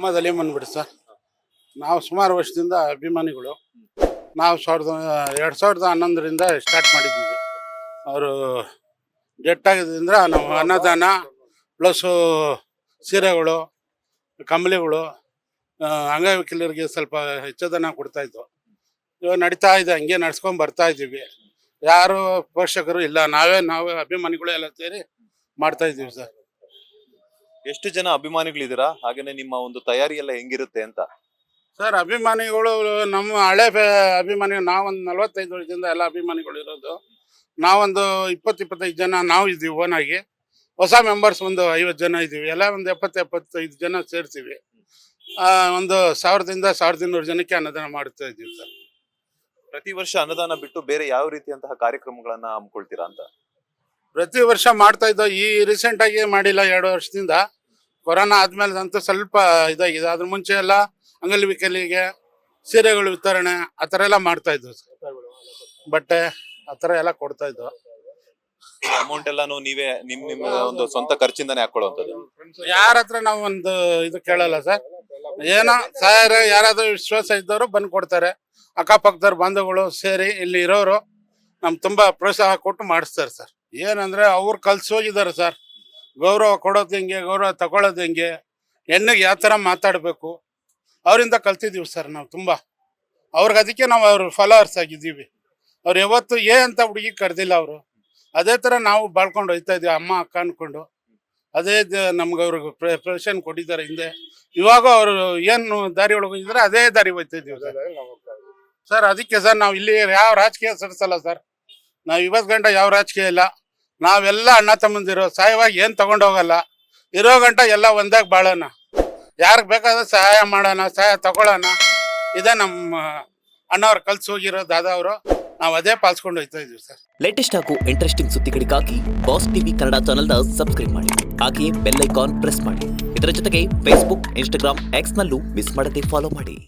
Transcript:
ಮೊಹಮ್ಮದ್ ಅಲಿ ಬಂದ್ಬಿಟ್ಟು ಸರ್. ನಾವು ಸುಮಾರು ವರ್ಷದಿಂದ ಅಭಿಮಾನಿಗಳು. ನಾವು 2011ರಿಂದ ಸ್ಟಾರ್ಟ್ ಮಾಡಿದ್ದೀವಿ. ಅವರು ಡೆಟ್ ಆಗಿದ್ದರಿಂದ ನಾವು ಅನ್ನದಾನ ಪ್ಲಸ್ಸು ಸೀರೆಗಳು, ಕಂಬಳಿಗಳು, ಅಂಗವಿಕಲರಿಗೆ ಸ್ವಲ್ಪ ಹೆಚ್ಚದನ ಕೊಡ್ತಾಯಿದ್ವು. ಇವಾಗ ನಡೀತಾ ಇದೆ, ಹಂಗೆ ನಡ್ಸ್ಕೊಂಡು ಬರ್ತಾ ಇದ್ದೀವಿ. ಯಾರು ಪೋಷಕರು ಇಲ್ಲ, ನಾವೇ ಅಭಿಮಾನಿಗಳು ಎಲ್ಲ ಸೇರಿ ಮಾಡ್ತಾ ಇದ್ದೀವಿ ಸರ್. ಎಷ್ಟು ಜನ ಅಭಿಮಾನಿಗಳಿದ್ದೀರಾ? ಹಾಗೇನೆ ನಿಮ್ಮ ಒಂದು ತಯಾರಿ ಎಲ್ಲ ಹೆಂಗಿರುತ್ತೆ ಅಂತ? ಸರ್, ಅಭಿಮಾನಿಗಳು ನಮ್ಮ ಹಳೆ ಅಭಿಮಾನಿ ನಾವೊಂದು 45 ವರ್ಷದಿಂದ ಎಲ್ಲ ಅಭಿಮಾನಿಗಳು ಇರೋದು. ನಾವೊಂದು 20-25 ಜನ ನಾವು ಇದ್ದೀವಿ ಓನಾಗಿ. ಹೊಸ ಮೆಂಬರ್ಸ್ ಒಂದು 50 ಜನ ಇದ್ದೀವಿ. ಎಲ್ಲ ಒಂದು 70-75 ಜನ ಸೇರ್ತೀವಿ. ಒಂದು 1000ದಿಂದ 1200 ಜನಕ್ಕೆ ಅನ್ನದಾನ ಮಾಡ್ತಾ ಇದ್ದೀವಿ ಸರ್. ಪ್ರತಿ ವರ್ಷ ಅನ್ನದಾನ ಬಿಟ್ಟು ಬೇರೆ ಯಾವ ರೀತಿಯಂತಹ ಕಾರ್ಯಕ್ರಮಗಳನ್ನ ಹಮ್ಮಿಕೊಳ್ತೀರಾ ಅಂತ? ಪ್ರತಿ ವರ್ಷ ಮಾಡ್ತಾ ಇದ್ದೋ. ಈ ರೀಸೆಂಟಾಗಿ ಮಾಡಿಲ್ಲ, 2 ವರ್ಷದಿಂದ. ಕೊರೋನಾ ಆದ್ಮೇಲೆ ಅಂತೂ ಸ್ವಲ್ಪ ಇದಾಗಿದೆ. ಅದ್ರ ಮುಂಚೆ ಎಲ್ಲ ಅಂಗವಿಕಲಿಗೆ ಸೀರೆಗಳು ವಿತರಣೆ ಆ ಥರ ಎಲ್ಲ ಮಾಡ್ತಾ ಇದ್ವು ಸರ್. ಬಟ್ಟೆ ಆ ಥರ ಎಲ್ಲ ಕೊಡ್ತಾ ಇದ್ವು. ಅಮೌಂಟ್ ಎಲ್ಲಾನು ನೀವೇ ನಿಮ್ಮ ಒಂದು ಸ್ವಂತ ಖರ್ಚಿಂದಾನೇ ಹಾಕೊಳ್ಳುವಂಥದ್ದು? ಯಾರ ಹತ್ರ ನಾವು ಒಂದು ಇದು ಕೇಳಲ್ಲ ಸರ್. ಏನೋ ಸಹಾಯ ಯಾರಾದ್ರೂ ವಿಶ್ವಾಸ ಇದ್ದವರು ಬಂದು ಕೊಡ್ತಾರೆ. ಅಕ್ಕಪಕ್ಕದವ್ರು ಬಂಧುಗಳು ಸೇರಿ ಇಲ್ಲಿ ಇರೋರು ನಮ್ಗೆ ತುಂಬಾ ಪ್ರೋತ್ಸಾಹ ಕೊಟ್ಟು ಮಾಡಿಸ್ತಾರೆ ಸರ್. ಏನಂದ್ರೆ ಅವ್ರು ಕಲ್ಸೋಗಿದ್ದಾರೆ ಸರ್. ಗೌರವ ಕೊಡೋದು ಹೆಂಗೆ, ಗೌರವ ತಗೊಳ್ಳೋದು ಹೆಂಗೆ, ಹೆಣ್ಣಿಗೆ ಯಾವ ಥರ ಮಾತಾಡಬೇಕು, ಅವರಿಂದ ಕಲ್ತಿದ್ದೀವಿ ಸರ್ ನಾವು ತುಂಬ. ಅವ್ರಿಗೆ ಅದಕ್ಕೆ ನಾವು ಅವ್ರ ಫಾಲೋವರ್ಸ್ ಆಗಿದ್ದೀವಿ. ಅವ್ರು ಯಾವತ್ತು ಅಂತ ಹುಡುಗಿ ಕರೆದಿಲ್ಲ ಅವರು. ಅದೇ ಥರ ನಾವು ಬಾಳ್ಕೊಂಡು ಹೋಗ್ತಾ ಇದ್ದೀವಿ, ಅಮ್ಮ ಅಕ್ಕ ಅಂದ್ಕೊಂಡು. ಅದೇ ನಮ್ಗೆ ಅವ್ರಿಗೆ ಪ್ರೊಫೆಷನ್ ಕೊಟ್ಟಿದ್ದಾರೆ ಹಿಂದೆ. ಇವಾಗ ಅವರು ಏನು ದಾರಿ ಒಳಗೆ ಹೋಗಿದ್ದಾರೆ ಅದೇ ದಾರಿ ಹೋಗ್ತಾ ಇದ್ದೀವಿ ಸರ್. ಸರ್ ಅದಕ್ಕೆ ಸರ್ ನಾವು ಇಲ್ಲಿ ಯಾವ ರಾಜಕೀಯ ಸರಿಸಲ್ಲ ಸರ್. ನಾವು ಇವತ್ತು ಗಂಟ ಯಾವ ರಾಜಕೀಯ ಇಲ್ಲ. ನಾವೆಲ್ಲ ಅಣ್ಣ ತಮ್ಮಂದಿರು. ಸಾಯವಾಗಿ ಏನು ತಗೊಂಡು ಹೋಗಲ್ಲ. ಇರೋ ಗಂಟ ಎಲ್ಲ ಒಂದಾಗಿ ಬಾಳೋಣ. ಯಾರಿಗೆ ಬೇಕಾದ್ರೆ ಸಹಾಯ ಮಾಡೋಣ, ಸಹಾಯ ತಗೊಳ್ಳೋಣ. ಇದೇ ನಮ್ಮ ಅಣ್ಣವ್ರು ಕಲ್ಸಿ ಹೋಗಿರೋ ದಾದಾ. ನಾವು ಅದೇ ಪಾಲಿಸ್ಕೊಂಡು ಹೋಗ್ತಾ ಇದೀವಿ ಸರ್. ಲೇಟೆಸ್ಟ್ ಹಾಗೂ ಇಂಟ್ರೆಸ್ಟಿಂಗ್ ಸುದ್ದಿಗಳಿಗಾಗಿ ಬಾಸ್ ಟಿವಿ ಕನ್ನಡ ಚಾನೆಲ್ನ ಸಬ್ಸ್ಕ್ರೈಬ್ ಮಾಡಿ. ಹಾಗೆಯೇ ಬೆಲ್ ಐಕಾನ್ ಪ್ರೆಸ್ ಮಾಡಿ. ಇದರ ಜೊತೆಗೆ ಫೇಸ್ಬುಕ್, ಇನ್ಸ್ಟಾಗ್ರಾಮ್, ಎಕ್ಸ್ ನಲ್ಲೂ ಮಿಸ್ ಮಾಡದೆ ಫಾಲೋ ಮಾಡಿ.